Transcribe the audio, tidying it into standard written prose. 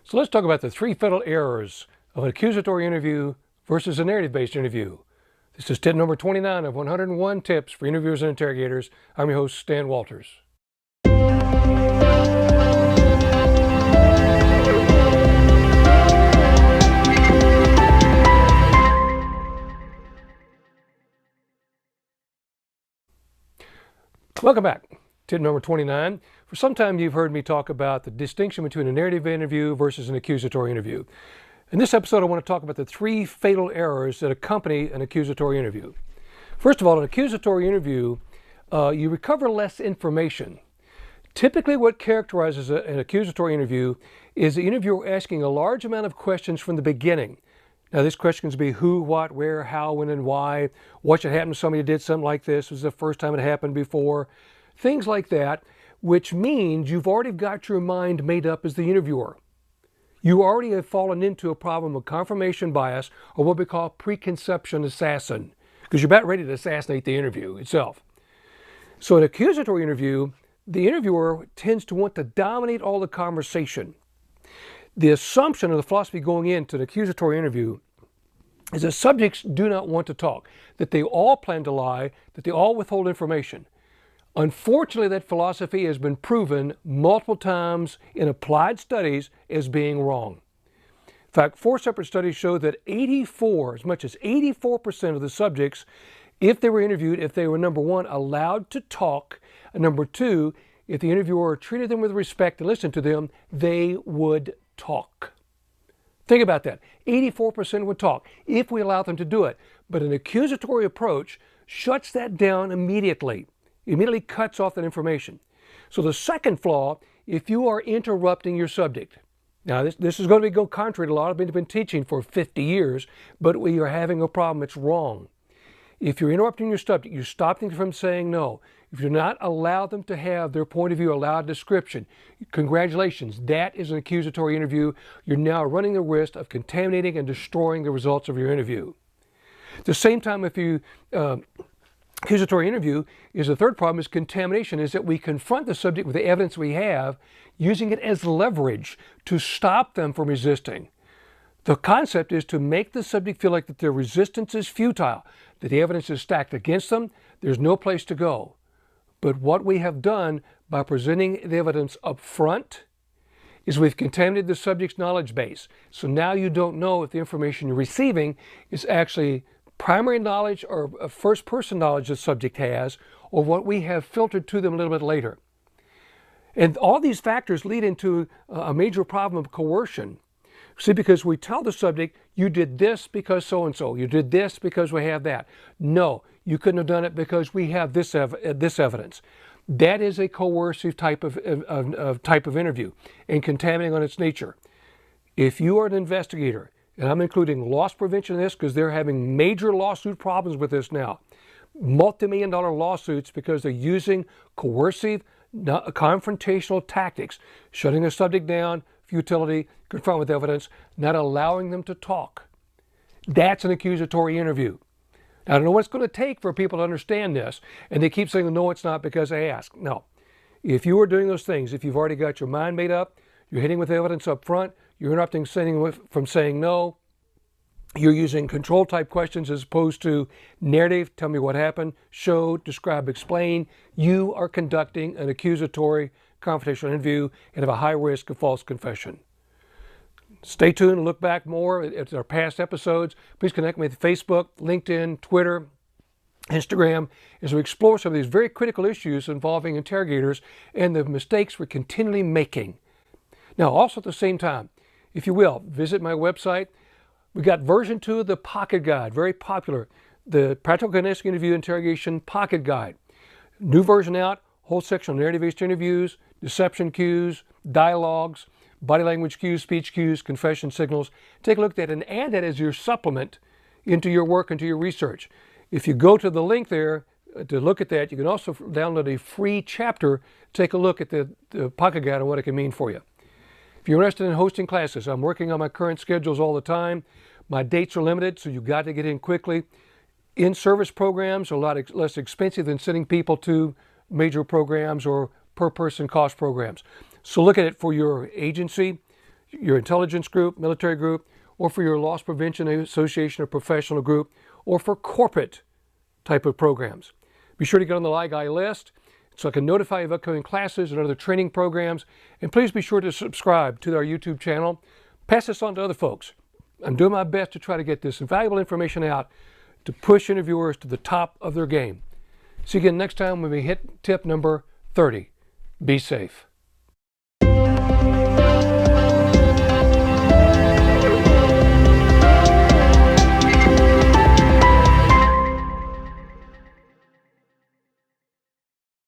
So let's talk about the three fatal errors of an accusatory interview versus a narrative-based interview. This is tip number 29 of 101 tips for interviewers and interrogators. I'm your host, Stan Walters. Welcome back. Tip number 29. For some time you've heard me talk about the distinction between a narrative interview versus an accusatory interview. In this episode I want to talk about the three fatal errors that accompany an accusatory interview. First of all, an accusatory interview, you recover less information. Typically what characterizes an accusatory interview is the interviewer asking a large amount of questions from the beginning. Now, these questions be who, what, where, how, when, and why. What should happen if somebody did something like this? Was the first time it happened before? Things like that, which means you've already got your mind made up as the interviewer. You already have fallen into a problem of confirmation bias, or what we call preconception assassin, because you're about ready to assassinate the interview itself. So in an accusatory interview, the interviewer tends to want to dominate all the conversation. The assumption of the philosophy going into an accusatory interview is that subjects do not want to talk, that they all plan to lie, that they all withhold information. Unfortunately, that philosophy has been proven multiple times in applied studies as being wrong. In fact, 4 separate studies show that as much as 84% of the subjects, if they were interviewed, if they were, number one, allowed to talk, and number two, if the interviewer treated them with respect and listened to them, they would talk. Think about that. 84% would talk if we allow them to do it. But an accusatory approach shuts that down immediately. Immediately cuts off that information. So the second flaw, if you are interrupting your subject. Now this is going to go contrary to a lot of people have been teaching for 50 years, but we are having a problem. It's wrong. If you're interrupting your subject, you stop them from saying no. If you do not allow them to have their point of view, allow description, congratulations, that is an accusatory interview. You're now running the risk of contaminating and destroying the results of your interview. At the same time, if you accusatory interview is the third problem, is contamination, is that we confront the subject with the evidence we have, using it as leverage to stop them from resisting. The concept is to make the subject feel like that their resistance is futile, that the evidence is stacked against them, there's no place to go. But what we have done by presenting the evidence up front is we've contaminated the subject's knowledge base. So now you don't know if the information you're receiving is actually primary knowledge or first-person knowledge the subject has, or what we have filtered to them a little bit later. And all these factors lead into a major problem of coercion. See, because we tell the subject, you did this because so-and-so, you did this because we have that. No, you couldn't have done it because we have this evidence. That is a coercive type of interview and contaminating on its nature. If you are an investigator, and I'm including loss prevention in this because they're having major lawsuit problems with this now, multi-million-dollar lawsuits because they're using coercive, confrontational tactics, shutting a subject down, futility, confront with evidence, not allowing them to talk. That's an accusatory interview. Now, I don't know what it's going to take for people to understand this, and they keep saying, no, it's not because I asked. No. If you are doing those things, if you've already got your mind made up, you're hitting with evidence up front, you're interrupting from saying no, you're using control type questions as opposed to narrative, tell me what happened, show, describe, explain, you are conducting an accusatory confrontational interview and have a high risk of false confession. Stay tuned and look back more at our past episodes. Please connect me with Facebook, LinkedIn, Twitter, Instagram, as we explore some of these very critical issues involving interrogators and the mistakes we're continually making. Now, also at the same time, if you will, visit my website. We got version 2 of the Pocket Guide, very popular, the Practical Kinetic Interview Interrogation Pocket Guide. New version out, whole section on narrative-based interviews, deception cues, dialogues, body language cues, speech cues, confession signals. Take a look at that and add that as your supplement into your work, into your research. If you go to the link there to look at that, you can also download a free chapter. Take a look at the Pocket Guide and what it can mean for you. If you're interested in hosting classes, I'm working on my current schedules all the time. My dates are limited, so you've got to get in quickly. In-service programs are a lot less expensive than sending people to major programs or per-person cost programs. So look at it for your agency, your intelligence group, military group, or for your loss prevention association or professional group, or for corporate type of programs. Be sure to get on the LIGUI list so I can notify you of upcoming classes and other training programs. And please be sure to subscribe to our YouTube channel. Pass this on to other folks. I'm doing my best to try to get this valuable information out to push interviewers to the top of their game. See you again next time when we hit tip number 30. Be safe.